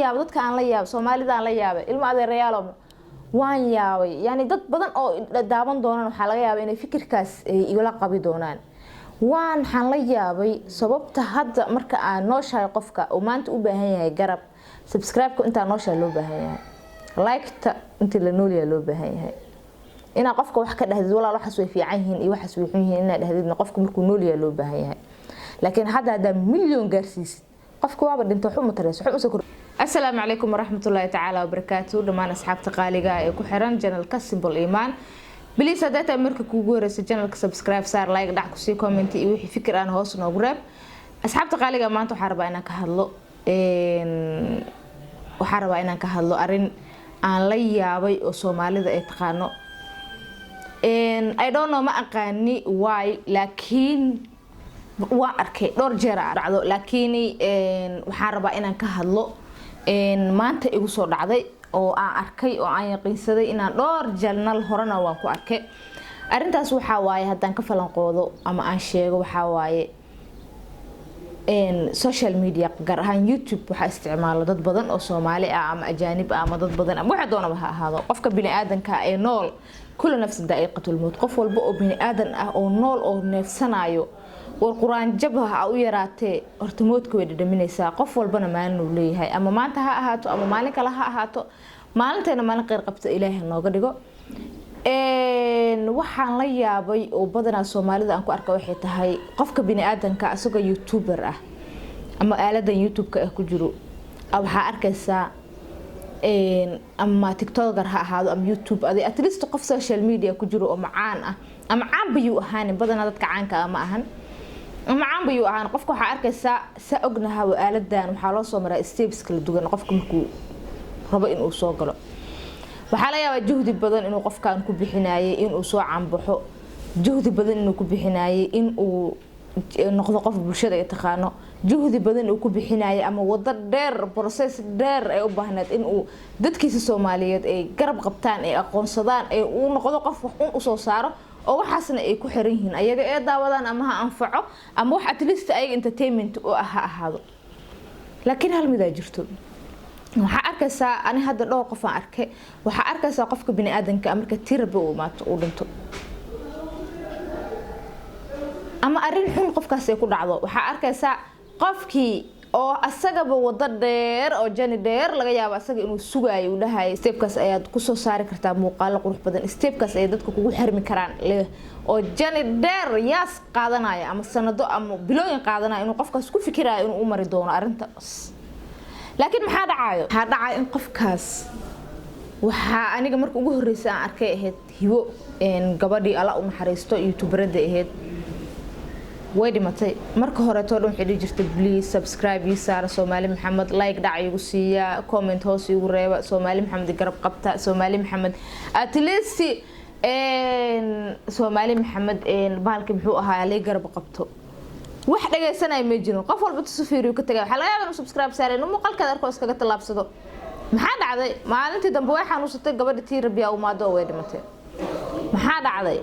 yaabo dadka aan la yaabo Soomaalida aan la yaabo ilmo adeerayaal waan yaabay yani dad badan oo daawan doonaan waxa laga yaabaa inay fikirkaas igala qabi doonaan waan xan la yaabay sababta hadda marka aan nooshahay qofka oo maanta u baahan yahay garab subscribe-ka inta nooshahay loo baahan yahay like-ta inta la nool yahay loo baahan yahay ina qofka wax ka dhahdid walaal waxas way fiican yihiin iyo waxas way xun yihiin ina dhahdid qofka markuu nool yahay loo baahan yahay laakiin hada milyan gaarsiisid qofka waaba dhinto xuma tareeso xuma soo السلام عليكم ورحمة الله تعالى وبركاته دمان أصحاب تقاليقا كحران جانل كسبل إيمان بليس هداتا أمريكا كوغورس جانل سبسكرايب صار لايك دعكو سي كومنتي إيوحي فكر أنا هوس نوغراب أصحاب تقاليقا ما أنتو حاربا إنا كهدلو وحاربا إنا كهدلو أرين aan la yaabay oo Soomaalida ay taqaano I don't know ma aqaani why laakiin waa arkay dhowr jeer dhacdo laakiin waxaan rabaa inaan ka hadlo maanta igu soo dhacday oo aan arkay oo aan yaqiinsaday inaan dhowr journal horena waan ku arkay arintaas waxa waaye hadaan ka falanqoodo ama aan sheego waxa waaye social media gaar ahaan YouTube waxa isticmaalo dad badan oo Soomaali ah ama ajaanib ah ama dad badan ama waxa doonaba ha ahaado qofka bini aadanka ee nool kullu nafs daqiiqatul mawt qof walba oo bini aadan ah oo nool oo neefsanayo والقرآن جبهة أو يراتي ارتموت كويد دمينيسا قف والبنا مالنو ليهاي أما ما انتها أهاتو أما مالك لها أهاتو مالنتين مالك غير قبت إليه النوغة ديقو وحان ليابي وبدنا الصومالي دا أنكو أركا وحي تهاي قفك بني آدن كأسوغا يوتيوبر أما آلادا يوتيوب كأكو جرو أو ها أركسا أما تيك توكر ها أهادو أم يوتيوب أدي أتليستو قف سوشيال ميديا كجرو أو معان أما عام بيو أهاني بدنا دادك عانك أما أهان macaan bayu ahaan qofka waxa arkaysa sa ognaha waaladan waxa loo soo maraa steps kala duwan qofka markuu rabo in uu soo galo waxa la yaabaa juhdi badan inuu qofkan ku bixinaayay in uu soo caanbaxo juhdi badan inuu ku bixinaayay in uu noqdo qof bulshada ay taqaano juhdi badan uu ku bixinaayay ama wada dheer process dheer ay u baahnayd in uu dadkiisa Soomaaliyeed ay garab qabtaan ay aqoonsadaan ay uu noqdo qof wax u soo saaro oo waxaasna ay ku xiran yihiin ayaga ee daawadaan ama ha anfaco ama wax at least ay entertainment oo ahaado laakiin hal mid ay jirto waxa arkaysa ani hadda dhowr qof aan arkay waxa arkaysa qofka bini aadanka marka tiraba uu maato uu dhinto ama arin xun qofkaas ay ku dhacdo waxa arkaysa qofkii oo asagaba wada dheer oo jani dheer laga yaabo asaga inuu sugaayo uu dhahay stepkaas ayaad ku soo saari kartaa muuqaal qurux badan stepkaas ay dadku kugu xirmi karaan oo jani dheer yaas qaadanaya ama sanado ama bilooyin qaadanaya inuu qofkaas ku fikiraayo inuu u mari doono arintaas laakiin maxaa dhacay in qofkaas waxa aniga markii ugu horeysay aan arkay ahayd hibo gabadhii alla u naxariisto youtuberada ahayd way dhimatay marka hore too dhan xidhi jirtay please subscribe saar Soomaali Maxamed like dhac igu siiya comment hoos igu reeba Soomaali Maxamed garab qabta Soomaali Maxamed at least Soomaali Maxamed baalkii muxuu ahaa la garab qabto wax dhageysanay ma jiro qof walba tusfiiriyo ka tagay waxa laga yaabaa inuu subscribe saareen muuqaalka arko iskaga talaabsado maxaa dhacday maalintii dambe way xanuusatay gabadhii Tirabiya u maado way dhimatay maxaa dhacday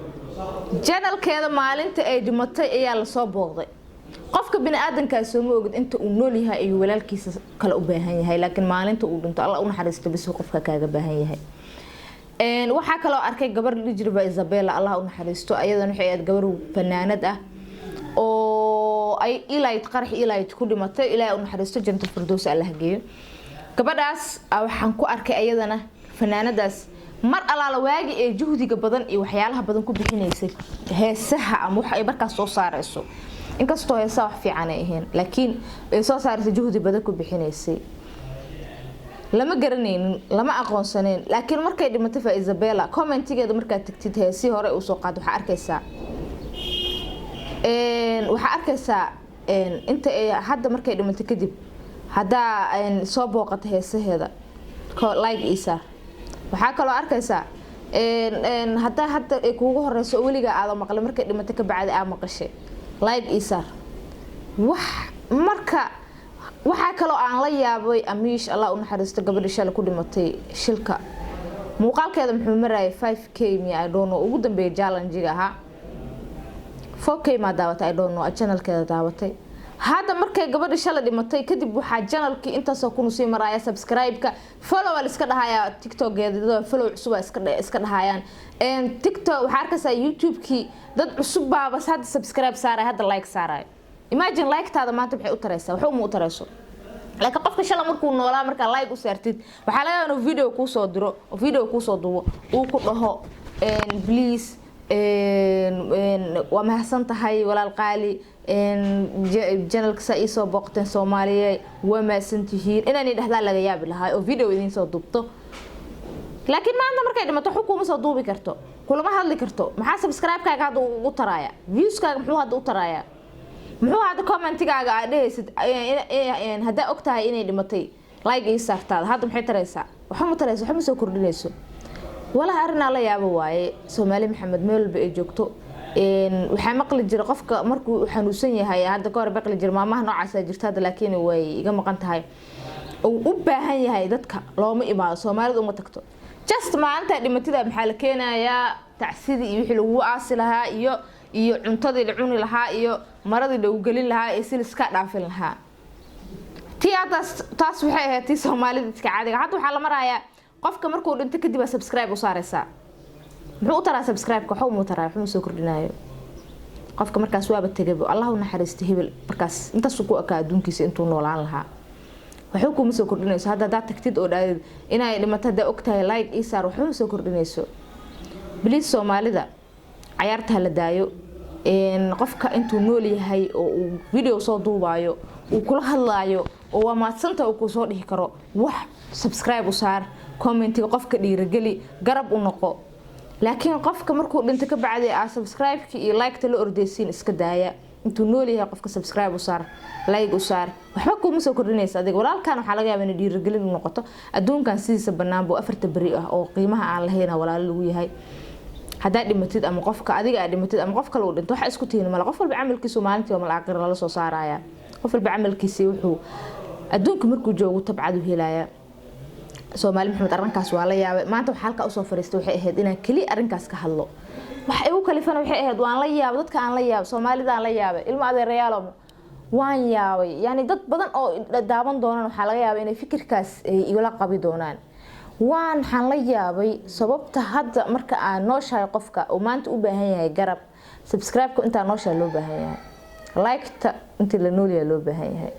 channelkeeda maalinta ay dhimatay ayaa la soo booqday qofka bini aadankaas soo moogid inta uu nool yahay ay walaalkiisa kala u baahan yahay laakiin maalinta uu dhinto Allah u naxariisto bis qofka kaaga baahan yahay waxa kale oo arkay gabar la jirba Isabella Allah u naxariisto ayadana waxay aad gabar fanaanad ah oo ay ilayd qarx ilayd ku dhimatay ilaahay u naxariisto jannatul firdaws Allah geeyo gabadhaas waxaan ku arkay ayadana fanaanadaas mar alaala waagi ee juhdiga badan iyo waxyaalaha badan ku bixinaysay heesaha ama wax ay markaas soo saarayso inkastoo heesaha wax fiican ay ahayn laakiin ay soo saarayso juhdi badan ku bixinaysay lama garanaynin lama aqoonsaneen laakiin markay dhimatay fa Isabella commentigeeda marka tagtid heesii hore uu soo qaad waxa arkaysaa inta ay hadda markay dhimatay kadib hadda soo booqatay heesaheeda like isa waxa kale oo arkaysa hadda ay kuugu horeyso waliga aad maqlay markay dhimatay ka bacdi aad maqashay like isa wax marka waxa kale oo aan la yaabay Amish Allah u naxariisto gabadha shal ku dhimatay shilka muuqaalkeeda muxuu maray 5k mi I don't know ugu dambeeyay challenge-ga aha 4k ma daawatay I don't know channel-keeda daawatay هذا markay gabadhi shala dhimatay kadib waxa channelki intaas oo kun sii maraya subscribe-ka follow iska dhahaya TikTok-geeda follow cusub iska dhahayaan TikTok waxa arkaysaa YouTube-ki dad cusub baaba hadda subscribe saaray hadda like saaray imagine like-taada maanta waxay u taraysaa waxa uu u tarayso laakiin qofka shala markuu noolaa marka like u saartid waxa laga yaabaa inuu video ku soo diro oo video ku soo duubo uu ku dhaho please waa mahadsan tahay walaal qaali channelka sa ii soo booqteen Soomaaliya waa mahadsan tihiin inaan idhaahdaa laga yaabi lahaa oo video idin soo duubto laakiin maanta markay dhimato xukuuma soo duubi karto kulama hadli karto maxaa subscribe-kaaga hadda ugu taraya views-kaaga muxuu hadda u taraya muxuu hadda comment-gaaga aad dhehaysid hadda ogtahay inay dhimatay like ii saartaada hadda maxay taraysaa waxa ma taraysaa waxa ma soo kordhinayso wala arina la yaabo waaye Soomaali Maxamed meel walba ay joogto waxa maqli jira qofka markuu xanuunsan yahay hadda ka hor maqli jira maamaha noocaas ay jirta laakiin way iga maqan tahay oo u baahan yahay dadka looma imaado Soomaalidu uma tagto just maanta dhimatida maxaa la keenayaa tacsidii iyo wixii lagu aasi lahaa iyo cuntadii la cuni lahaa iyo maradii lagu galin lahaa ee si iska dhaafin lahaa taas waxay ahayd Soomaalida iska caadiga hadda waxa la marayaa qofka markuu dhinto kadib subscribe u saaraysa muxuu u taraa subscribe-ka waxa uu taraa wuxuu soo kordhinayo qofka markaas waaba tagay Allah u naxariisto hebel markaas intaas ku aka adduunkiisa intuu noolaan lahaa waxa uu soo kordhinayso hadda tagtid oo dhaadid inay dhimato da ogtahay like ii saar waxa uu soo kordhinayso please Soomaalida ciyaarta la daayo qofka intuu nool yahay oo uu video soo duubayo uu kula hadlaayo oo waa maadsanta uu ku soo dhihi karo wax subscribe u saar comment-ga qofka dhiirigeli garab u noqo laakiin qofka markuu dhinto ka bacday subscribe-ki iyo like-ta la ordeysiin iska daaya intuu nool yahay qofka subscribe u saar like u saar waxba kuma soo kordhinaysa adiga walaalkan waxa laga yaabaa in dhiirigelin u noqoto adduunkan sidiisa banaan buu afarta bari ah oo qiimaha aan lahayn walaal lagu yahay hadaa dhimatid ama qofka adiga aad dhimatid ama qof kale uu dhinto waxa isku tihiin mala qof walba amalkiisu maalintii oo aakhir la soo saaraya qof walba amalkiisa wuxuu adduunka markuu joogo tabcad u helaya Soomaali Maxamed arrinkaas waa la yaabay maanta waxa halka u soo fariistay waxay ahayd inaan kali arrinkaas ka hadlo waxa ay u kalifan waxay ahayd waan la yaabay dadka aan la yaabay Soomaalida aan la yaabay ilma adeerayaal waan yaabay yani dad badan oo daawan doonaan waxa laga yaabay inay fikirkaas igala qabi doonaan waxaan la yaabay sababta hadda marka aan nooshahay qofka oo maanta u baahan yahay garab subscribe-ka inta nooshahay loo baahan yahay like-ta inta la nool yahay loo baahan yahay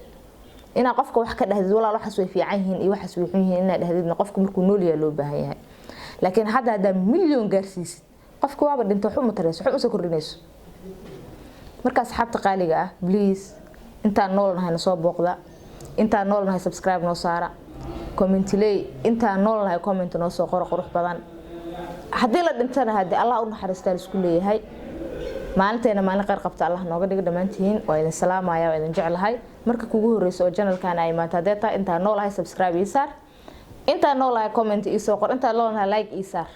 ina qofka wax ka dhahdid walaal waxas way fiican yihiin iyo waxas way xun yihiin ina dhahdid qofka markuu nool yahay loo baahan yahay laakiin hadda milyan gaarsiisid qofka waaba dhinto xuma tareeso xuma soo kordhinayso marka asxaabta qaaliga ah please inta noolnahay soo booqda inta noolnahay subscribe noo saara comment lay inta noolnahay comment noo soo qurux badan hadii la dhintana hadii Allah u naxariisto isku leeyahay maalinteena maalin qeyr qabta Allah nooga dhigo dhamaantiin waa idin salaamaya waa idin jecelahay marka kugu horeyso oo channelkan ay maanta deeta inta noolahay subscribe ii saar inta noolahay comment ii soo qor inta noolahay like ii saar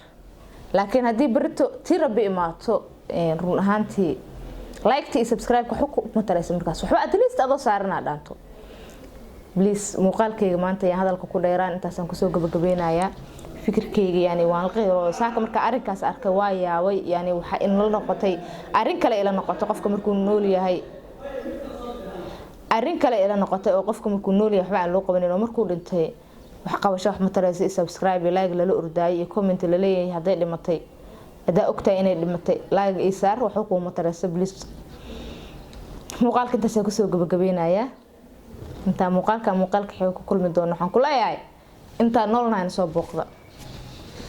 laakiin hadii barito tirabi imaato run ahaantii like tii subscribe-ka xukuma taraysa markaas waxba at least adoo saarana dhaanto please muuqaalkayga maanta ayaan hadalka ku dheeraan intaasaan ku soo gabagabeynaya fikirkayga yani waan qeero saaka marka arrinkaas arkay waa yaabay yani waxa in la noqotay arrin kale ila noqoto qofka markuu nool yahay arrin kale ila noqotay oo qofka markuu nool yahay waxba aan loo qabanin oo markuu dhintay wax qabasho wax ma taraysa subscribe like la ordaay iyo comment la leeyahay haday dhimatay hadaa ogtahay inay dhimatay like ii saar wax ku ma taraysa please muuqaalka intaas ku soo gabagabeynaya inta muuqaalka xeeyo ku kulmi doono waxaan ku leeyahay inta noolnahay soo booqda